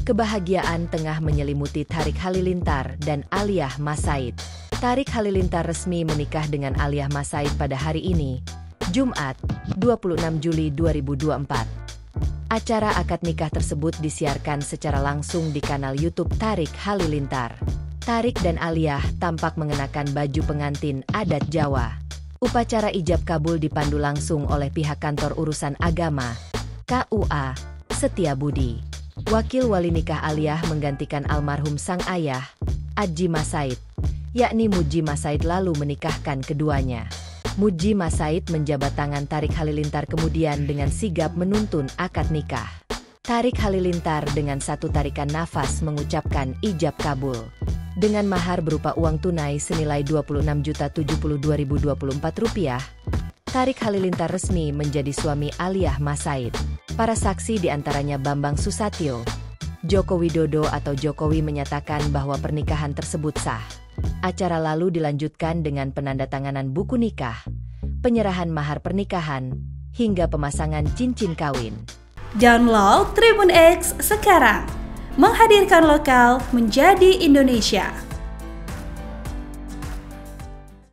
Kebahagiaan tengah menyelimuti Tariq Halilintar dan Alia Mas Said. Tariq Halilintar resmi menikah dengan Alia Mas Said pada hari ini, Jumat, 26 Juli 2024. Acara akad nikah tersebut disiarkan secara langsung di kanal YouTube Tariq Halilintar. Tariq dan Alia tampak mengenakan baju pengantin adat Jawa. Upacara ijab kabul dipandu langsung oleh pihak Kantor Urusan Agama, KUA, Setiabudi. Wakil wali nikah Alia menggantikan almarhum sang ayah, Adji Mas Said, yakni Muji Mas Said lalu menikahkan keduanya. Muji Mas Said menjabat tangan Tariq Halilintar kemudian dengan sigap menuntun akad nikah. Tariq Halilintar dengan satu tarikan nafas mengucapkan ijab kabul. Dengan mahar berupa uang tunai senilai Rp26.072.024, Tariq Halilintar resmi menjadi suami Alia Mas Said. Para saksi diantaranya Bambang Susatyo, Joko Widodo atau Jokowi menyatakan bahwa pernikahan tersebut sah. Acara lalu dilanjutkan dengan penandatanganan buku nikah, penyerahan mahar pernikahan, hingga pemasangan cincin kawin. Download Tribun X sekarang, menghadirkan lokal menjadi Indonesia.